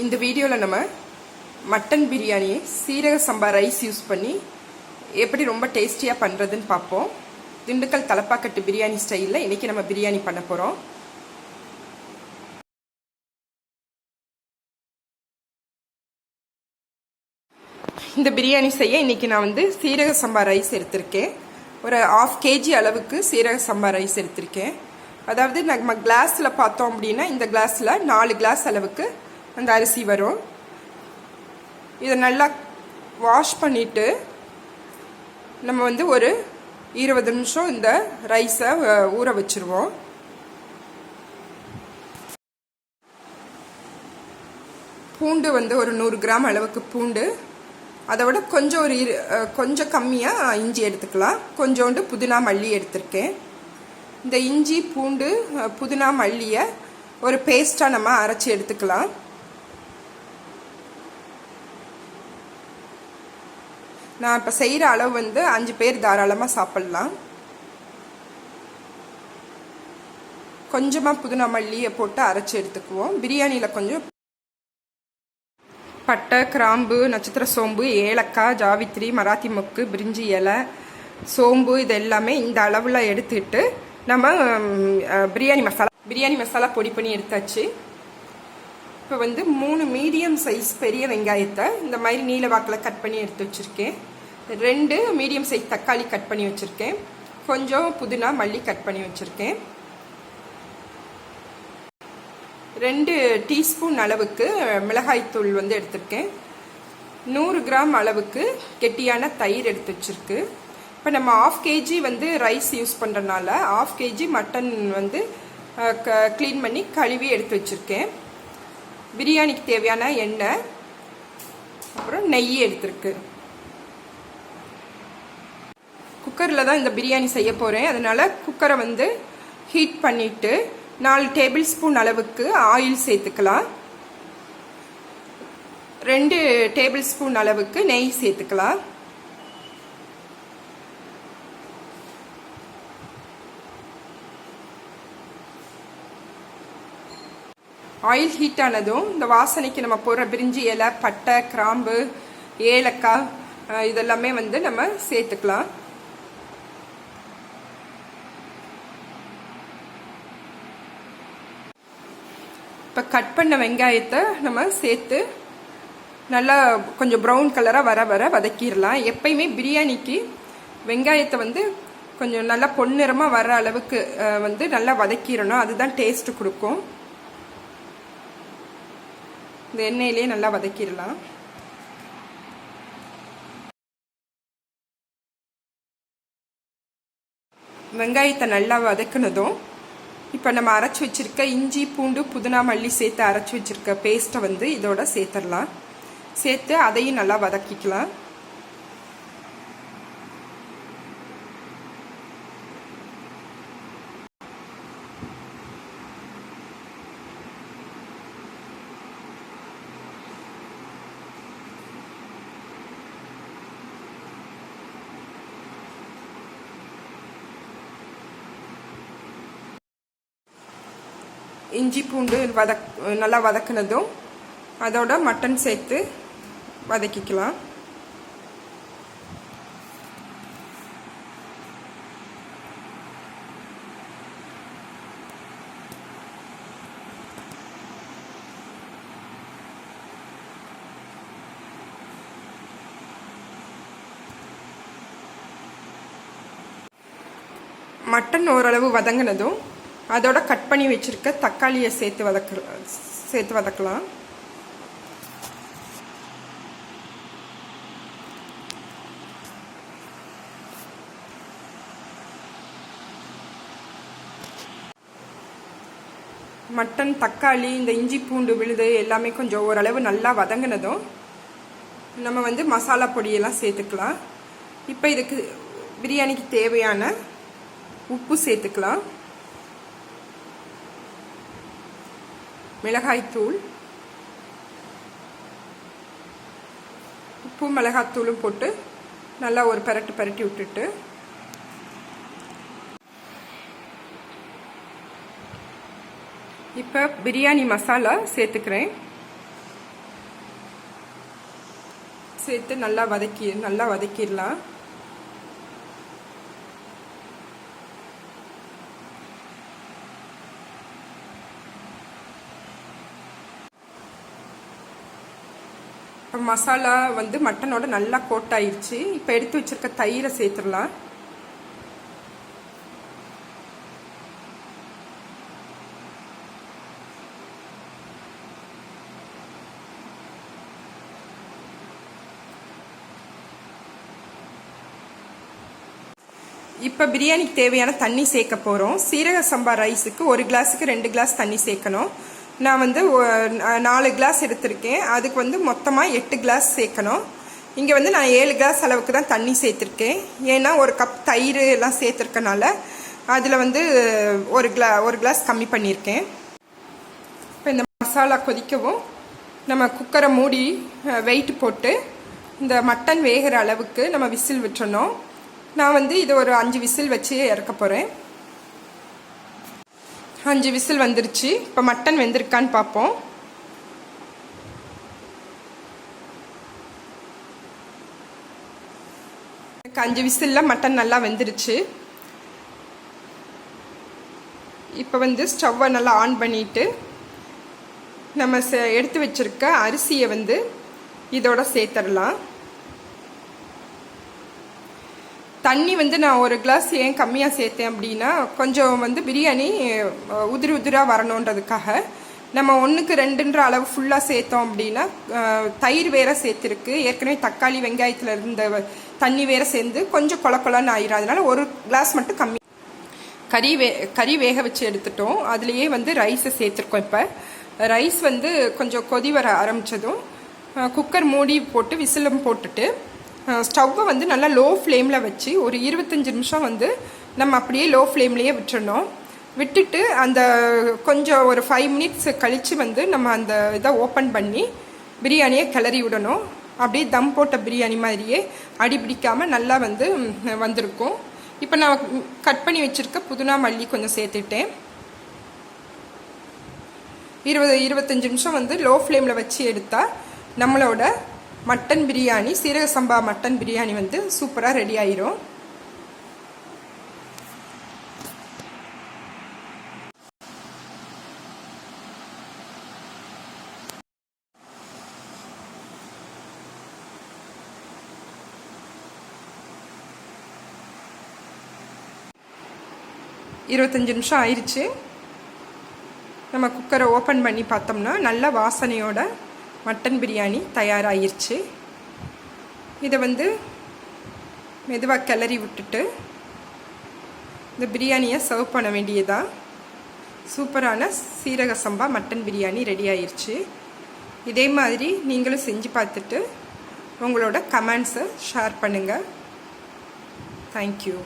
இந்த வீடியோவில் நம்ம மட்டன் பிரியாணியை சீரக சம்பா ரைஸ் யூஸ் பண்ணி எப்படி ரொம்ப டேஸ்டியாக பண்ணுறதுன்னு பார்ப்போம். திண்டுக்கல் தலப்பாக்கட்டு பிரியாணி ஸ்டைலில் இன்றைக்கி நம்ம பிரியாணி பண்ண போகிறோம். இந்த பிரியாணி செய்ய இன்றைக்கி நான் சீரக சம்பா ரைஸ் எடுத்திருக்கேன். ஒரு 1/2 kg அளவுக்கு சீரக சம்பா ரைஸ் எடுத்திருக்கேன். அதாவது நம்ம கிளாஸில் பார்த்தோம் அப்படின்னா இந்த கிளாஸில் 4 கிளாஸ் அளவுக்கு அந்த அரிசி வரும். இதை நல்லா வாஷ் பண்ணிவிட்டு நம்ம ஒரு 20 நிமிஷம் இந்த ரைஸை ஊற வச்சுருவோம். பூண்டு ஒரு 100 கிராம் அளவுக்கு பூண்டு, அதை விட கொஞ்சம் கம்மியாக இஞ்சி எடுத்துக்கலாம். கொஞ்சோண்டு புதினா மல்லி எடுத்திருக்கேன். இந்த இஞ்சி பூண்டு புதினா மல்லியை ஒரு பேஸ்ட்டாக நம்ம அரைச்சி எடுத்துக்கலாம். நான் இப்போ செய்கிற அளவு 5 பேர் தாராளமாக சாப்பிட்லாம். கொஞ்சமாக புதினா மல்லியை போட்டு அரைச்சி எடுத்துக்குவோம். பிரியாணியில் கொஞ்சம் பட்டை, கிராம்பு, நட்சத்திர சோம்பு, ஏலக்காய், ஜாவித்ரி, மராத்தி மொக்கு, பிரிஞ்சி இலை, சோம்பு இது எல்லாமே இந்த அளவில் எடுத்துக்கிட்டு நம்ம பிரியாணி மசாலா பொடி பண்ணி எடுத்தாச்சு. இப்போ 3 மீடியம் சைஸ் பெரிய வெங்காயத்தை இந்த மாதிரி நீல வாக்கில் கட் பண்ணி எடுத்து வச்சுருக்கேன். 2 மீடியம் சைஸ் தக்காளி கட் பண்ணி வச்சுருக்கேன். கொஞ்சம் புதினா மல்லி கட் பண்ணி வச்சுருக்கேன். 2 டீஸ்பூன் அளவுக்கு மிளகாய்த்தூள் எடுத்திருக்கேன். 100 கிராம் அளவுக்கு கெட்டியான தயிர் எடுத்து வச்சுருக்கு. இப்போ நம்ம 1/2 kg ரைஸ் யூஸ் பண்ணுறதுனால 1/2 kg மட்டன் க்ளீன் பண்ணி கழுவி எடுத்து வச்சுருக்கேன். பிரியாணிக்கு தேவையான எண்ணெய், அப்புறம் நெய் எடுத்துருக்கு. குக்கரில் தான் இந்த பிரியாணி செய்ய போகிறேன். அதனால் குக்கரை ஹீட் பண்ணிவிட்டு 4 டேபிள் ஸ்பூன் அளவுக்கு ஆயில் சேர்த்துக்கலாம். 2 டேபிள் ஸ்பூன் அளவுக்கு நெய் சேர்த்துக்கலாம். ஆயில் ஹீட் ஆனதும் இந்த வாசனைக்கு நம்ம போடுற பிரிஞ்சி இலை, பட்டை, கிராம்பு, ஏலக்காய் இதெல்லாமே நம்ம சேர்த்துக்கலாம். இப்போ கட் பண்ண வெங்காயத்தை நம்ம சேர்த்து நல்லா கொஞ்சம் ப்ரௌன் கலராக வர வதக்கிடலாம். எப்பயுமே பிரியாணிக்கு வெங்காயத்தை கொஞ்சம் நல்லா பொன்னிறமாக வர அளவுக்கு நல்லா வதக்கிடணும். அதுதான் டேஸ்ட்டு கொடுக்கும். இந்த எண்ணெயிலே நல்லா வதக்கிடலாம். வெங்காயத்தை நல்லா வதக்கினதும் இப்போ நம்ம அரைச்சி வச்சுருக்க இஞ்சி பூண்டு புதினா மல்லி சேர்த்து அரைச்சி வச்சுருக்க பேஸ்ட்டை இதோட சேர்த்துடலாம். சேர்த்து அதையும் நல்லா வதக்கிக்கலாம். இஞ்சி பூண்டு நல்லா வதக்குனதும் அதோட மட்டன் சேர்த்து வதக்கிக்கலாம். மட்டன் ஓரளவு வதங்கினதும் அதோட கட் பண்ணி வச்சிருக்க தக்காளியை சேர்த்து வதக்கலாம். மட்டன், தக்காளி, இந்த இஞ்சி பூண்டு விழுது எல்லாமே கொஞ்சம் ஓரளவு நல்லா வதங்கினதும் நம்ம மசாலா பொடியெல்லாம் சேர்த்துக்கலாம். இப்போ இதுக்கு பிரியாணிக்கு தேவையான உப்பு சேர்த்துக்கலாம். மிளகாய்த்தூள், உப்பு மிளகாய்த்தூளும் போட்டு நல்லா ஒரு பரட்டி விட்டுட்டு இப்போ பிரியாணி மசாலா சேர்த்துக்கிறேன். சேர்த்து நல்லா வதக்கிடலாம். மசாலா வந்து மட்டனோட நல்லா கோட் ஆயிடுச்சு. இப்போ எடுத்து வச்சிருக்க தயிரை சேர்த்துடலாம். இப்போ பிரியாணிக்கு தேவையான தண்ணி சேர்க்க போகிறோம். சீரக சம்பா ரைஸுக்கு 1 கிளாஸுக்கு 2 கிளாஸ் தண்ணி சேர்க்கணும். நான் வந்து 4 கிளாஸ் எடுத்திருக்கேன். அதுக்கு வந்து மொத்தமாக 8 கிளாஸ் சேர்க்கணும். இங்கே வந்து நான் 7 கிளாஸ் அளவுக்கு தான் தண்ணி சேர்த்துருக்கேன். ஏன்னா 1 கப் தயிர் எல்லாம் சேர்த்துருக்கனால அதில் வந்து 1 கிளாஸ் கம்மி பண்ணியிருக்கேன். இப்போ இந்த மசாலா கொதிக்கவும் நம்ம குக்கரை மூடி வெயிட் போட்டு இந்த மட்டன் வேகிற அளவுக்கு நம்ம விசில் விட்டுறணும். நான் வந்து இது ஒரு 5 விசில் வச்சு இறக்க போகிறேன். 5 விசில் வந்துருச்சு. இப்போ மட்டன் வெந்திருக்கான்னு பார்ப்போம். எனக்கு 5 விசிலில் மட்டன் நல்லா வெந்துருச்சு. இப்போ வந்து ஸ்டவ்வை நல்லா ஆன் பண்ணிட்டு நம்ம எடுத்து வச்சிருக்க அரிசியை வந்து இதோட சேர்த்துடலாம். தண்ணி வந்து நான் 1 கிளாஸ் ஏன் கம்மியாக சேர்த்தேன் அப்படின்னா, கொஞ்சம் வந்து பிரியாணி உதிராக வரணுன்றதுக்காக. நம்ம 1க்கு 2ன்ற அளவு ஃபுல்லாக சேர்த்தோம் அப்படின்னா தயிர் வேற சேர்த்துருக்கு, ஏற்கனவே தக்காளி வெங்காயத்தில் இருந்த தண்ணி வேற சேர்ந்து கொஞ்சம் கொலன்னு ஆயிரும். அதனால 1 கிளாஸ் மட்டும் கம்மி. கறி வேக வச்சு எடுத்துட்டோம். அதுலேயே வந்து ரைஸை சேர்த்துருக்கோம். இப்போ ரைஸ் வந்து கொஞ்சம் கொதி வர ஆரம்பித்ததும் குக்கர் மூடி போட்டு விசிலும் போட்டுட்டு ஸ்டவ்வை வந்து நல்லா லோ ஃப்ளேமில் வச்சு ஒரு 25 நிமிஷம் வந்து நம்ம அப்படியே லோ ஃப்ளேம்லேயே விட்டுறணும். விட்டுட்டு அந்த கொஞ்சம் ஒரு 5 மினிட்ஸ் கழித்து வந்து நம்ம அந்த இதை ஓப்பன் பண்ணி பிரியாணியை கிளறி விடணும். அப்படியே தம் போட்ட பிரியாணி மாதிரியே அடி பிடிக்காமல் நல்லா வந்து வந்திருக்கும். இப்போ நான் கட் பண்ணி வச்சுருக்க புதினா மல்லி கொஞ்சம் சேர்த்துட்டேன். 20-25 நிமிஷம் வந்து லோ ஃப்ளேமில் வச்சு எடுத்தால் நம்மளோட மட்டன் பிரியாணி, சீரக சம்பா மட்டன் பிரியாணி வந்து சூப்பராக ரெடி ஆயிரும். இருபத்தஞ்சு நிமிஷம் ஆயிடுச்சு. நம்ம குக்கரை ஓப்பன் பண்ணி பார்த்தோம்னா நல்ல வாசனையோட மட்டன் பிரியாணி தயாராகிருச்சு. இதை வந்து மெதுவாக கிளறி விட்டுட்டு இந்த பிரியாணியை சர்வ் பண்ண வேண்டியதான். சூப்பரான சீரக சம்பா மட்டன் பிரியாணி ரெடி ஆயிடுச்சு. இதே மாதிரி நீங்களும் செஞ்சு பார்த்துட்டு உங்களோட கமெண்ட்ஸை ஷேர் பண்ணுங்கள். தேங்க்யூ.